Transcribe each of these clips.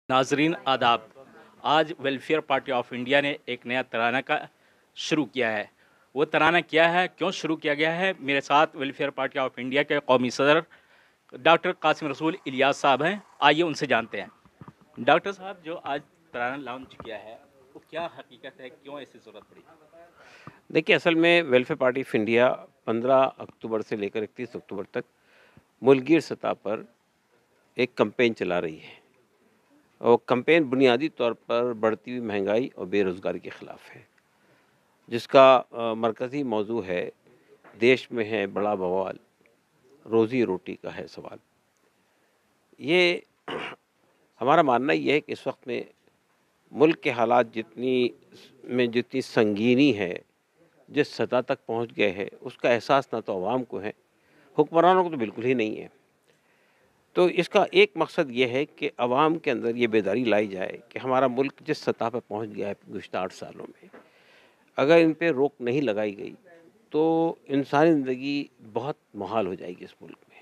नाजरीन आदाब। आज वेलफेयर पार्टी ऑफ इंडिया ने एक नया तराना का शुरू किया है। वो तराना क्या है, क्यों शुरू किया गया है? मेरे साथ वेलफेयर पार्टी ऑफ इंडिया के कौमी सदर डॉक्टर कासिम रसूल इलियास साहब हैं। आइए उनसे जानते हैं। डॉक्टर साहब, जो आज तराना लॉन्च किया है वो क्या हकीकत है, क्यों ऐसी ज़रूरत पड़ी? देखिए, असल में वेलफेयर पार्टी ऑफ इंडिया 15 अक्टूबर से लेकर 31 अक्टूबर तक मुल्कीय सतह पर एक कैंपेन चला रही है और कैंपेन बुनियादी तौर पर बढ़ती हुई महंगाई और बेरोज़गारी के ख़िलाफ़ है, जिसका मरकज़ी मौजू है देश में है बड़ा बवाल, रोज़ी रोटी का है सवाल। ये हमारा मानना ये है कि इस वक्त में मुल्क के हालात जितनी संगीनी है, जिस सतह तक पहुंच गए हैं, उसका एहसास ना तो अवाम को है, हुक्मरानों को तो बिल्कुल ही नहीं है। तो इसका एक मकसद ये है कि अवाम के अंदर ये बेदारी लाई जाए कि हमारा मुल्क जिस सतह पर पहुंच गया है गुज़िश्ता 8 सालों में, अगर इन पे रोक नहीं लगाई गई तो इंसानी ज़िंदगी बहुत मुहाल हो जाएगी इस मुल्क में।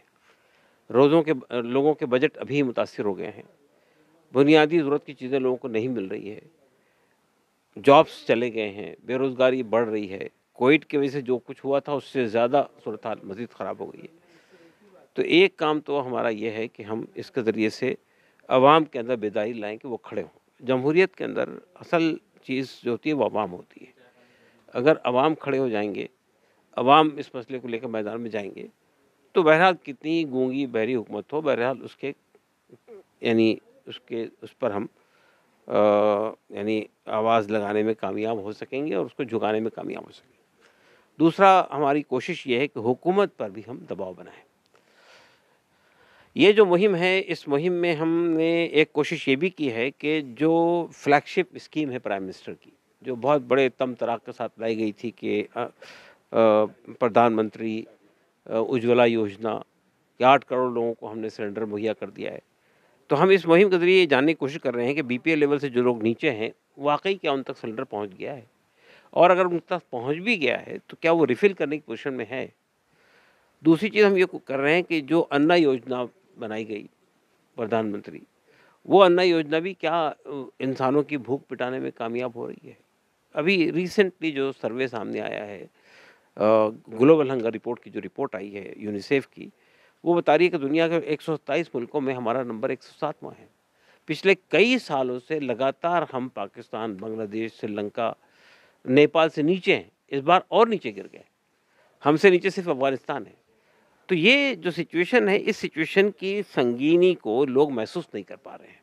लोगों के बजट अभी मुतासिर हो गए हैं, बुनियादी ज़रूरत की चीज़ें लोगों को नहीं मिल रही है, जॉब्स चले गए हैं, बेरोज़गारी बढ़ रही है, कोविड की वजह से जो कुछ हुआ था उससे ज़्यादा सूरत हाल मज़ीद ख़राब हो गई है। तो एक काम तो हमारा ये है कि हम इसके ज़रिए से अवाम के अंदर बेदारी लाएँ कि वो खड़े हों। जमहूरियत के अंदर असल चीज़ जो होती है वो अवाम होती है। अगर अवाम खड़े हो जाएंगे, अवाम इस मसले को लेकर मैदान में जाएंगे, तो बहरहाल कितनी गूंगी बहरी हुकूमत हो, बहरहाल उसके यानी उसके उस पर हम यानी आवाज़ लगाने में कामयाब हो सकेंगे और उसको झुकाने में कामयाब हो सकेंगे। दूसरा, हमारी कोशिश ये है कि हुकूमत पर भी हम दबाव बनाएं। ये जो मुहिम है, इस मुहिम में हमने एक कोशिश ये भी की है कि जो फ्लैगशिप स्कीम है प्राइम मिनिस्टर की, जो बहुत बड़े तम-तराक के साथ लाई गई थी कि प्रधानमंत्री उज्ज्वला योजना कि 8 करोड़ लोगों को हमने सिलेंडर मुहैया कर दिया है। तो हम इस मुहिम के ज़रिए ये जानने की कोशिश कर रहे हैं कि बीपीएल लेवल से जो लोग नीचे हैं, वाक़ई क्या उन तक सिलेंडर पहुँच गया है? और अगर उन तक पहुँच भी गया है, तो क्या वो रिफ़िल करने की पोज़ीशन में है? दूसरी चीज़ हम ये कर रहे हैं कि जो अन्ना योजना बनाई गई प्रधानमंत्री, वो अन्ना योजना भी क्या इंसानों की भूख मिटाने में कामयाब हो रही है? अभी रिसेंटली जो सर्वे सामने आया है, ग्लोबल हंगर रिपोर्ट की जो रिपोर्ट आई है यूनिसेफ की, वो बता रही है कि दुनिया के 127 मुल्कों में हमारा नंबर 107वां है। पिछले कई सालों से लगातार हम पाकिस्तान, बांग्लादेश, श्रीलंका, नेपाल से नीचे हैं। इस बार और नीचे गिर गए। हमसे नीचे सिर्फ अफ़गानिस्तान है। तो ये जो सिचुएशन है, इस सिचुएशन की संगीनी को लोग महसूस नहीं कर पा रहे हैं।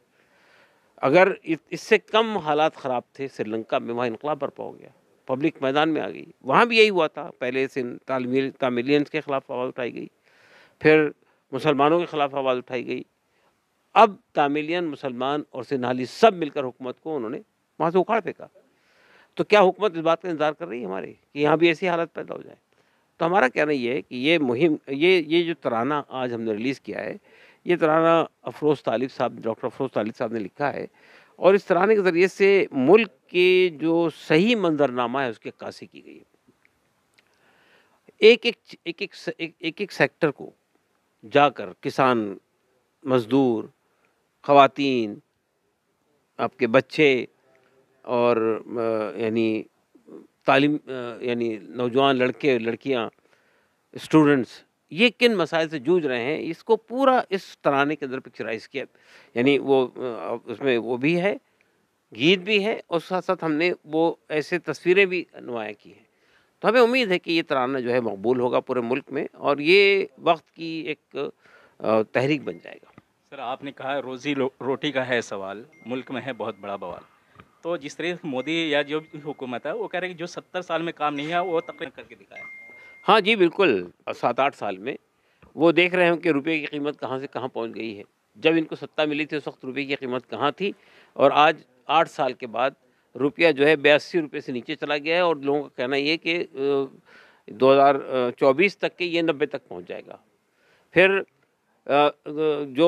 अगर इससे कम हालात ख़राब थे श्रीलंका में, वहाँ इनक़लाब बर्पा हो गया, पब्लिक मैदान में आ गई। वहाँ भी यही हुआ था, पहले से तामिलियंस के ख़िलाफ़ आवाज़ उठाई गई, फिर मुसलमानों के ख़िलाफ़ आवाज़ उठाई गई। अब तामिलियन, मुसलमान और सिंधाली सब मिलकर हुकूमत को उन्होंने वहाँ से उखाड़ फेंका। तो क्या हुकूमत इस बात का इंतज़ार कर रही है हमारी कि यहाँ भी ऐसी हालत पैदा हो जाए? तो हमारा कहना ये है कि ये मुहिम, ये जो तराना आज हमने रिलीज़ किया है, ये तराना अफ़रोज़ तालिब साहब, डॉक्टर अफ़रोज़ तालिब साहब ने लिखा है और इस तराने के ज़रिए से मुल्क के जो सही मंज़रनामा है उसकी अक्कासी की गई है। एक-एक सेक्टर को जाकर किसान, मज़दूर, ख़वातीन, आपके बच्चे और यानी यानी नौजवान लड़के, लड़कियाँ, स्टूडेंट्स, ये किन मसाइल से जूझ रहे हैं, इसको पूरा इस तराने के अंदर पिक्चराइज़ किया। यानी वो उसमें वो भी है, गीत भी है और साथ-साथ हमने वो ऐसे तस्वीरें भी नुमायाँ की हैं। तो हमें उम्मीद है कि ये तराना जो है मकबूल होगा पूरे मुल्क में और ये वक़्त की एक तहरीक बन जाएगा। सर, आपने कहा रोटी का है सवाल, मुल्क में है बहुत बड़ा बवाल। तो जिस तरह से मोदी या जो भी हुकूमत है वो कह रहे हैं कि जो 70 साल में काम नहीं है वो तकरीबन करके दिखाया। हाँ जी, बिल्कुल 7-8 साल में वो देख रहे हैं कि रुपए की कीमत कहाँ से कहाँ पहुँच गई है। जब इनको सत्ता मिली थी उस वक़्त रुपए की कीमत कहाँ थी और आज 8 साल के बाद रुपया जो है 82 रुपए से नीचे चला गया है और लोगों का कहना ये है कि 2024 तक के ये 90 तक पहुँच जाएगा। फिर जो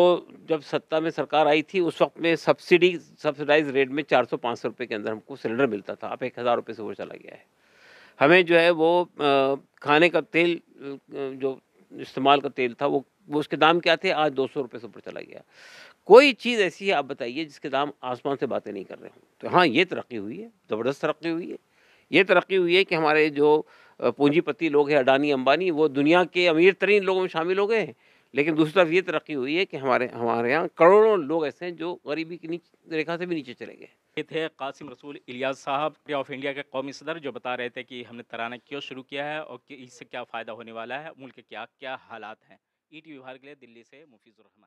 जब सत्ता में सरकार आई थी उस वक़्त में सब्सिडाइज़ रेट में 400-500 रुपए के अंदर हमको सिलेंडर मिलता था, अब 1000 रुपए से वो चला गया है। हमें जो है वो खाने का तेल जो इस्तेमाल का तेल था वो उसके दाम क्या थे, आज 200 रुपए से ऊपर चला गया। کوئی چیز ایسی ہے آپ بتائیے جس کے دام آسمان سے باتیں نہیں کر رہے ہوں. تو ہاں یہ ترقی ہوئی ہے, زبردست ترقی ہوئی ہے. یہ ترقی ہوئی ہے کہ ہمارے جو پونجی پتی لوگ ہیں, اڈانی امبانی, وہ دنیا کے امیر ترین لوگوں میں شامل ہو گئے ہیں. لیکن دوسری طرف یہ ترقی ہوئی ہے کہ ہمارے یہاں کروڑوں لوگ ایسے ہیں جو غریبی کی ریکھا سے بھی نیچے چلے گئے. یہ تھے قاسم رسول الیاس صاحب پارٹی آف انڈیا کے قومی صدر, جو بتا رہے تھے کہ ہم نے ترانہ کیوں شروع کیا ہے اور کہ اس سے کیا فائدہ ہونے والا ہے, ملک کے کیا کیا حالات ہیں. ای ٹی وی بہار کے لیے دلی سے مفیظ الرحمان.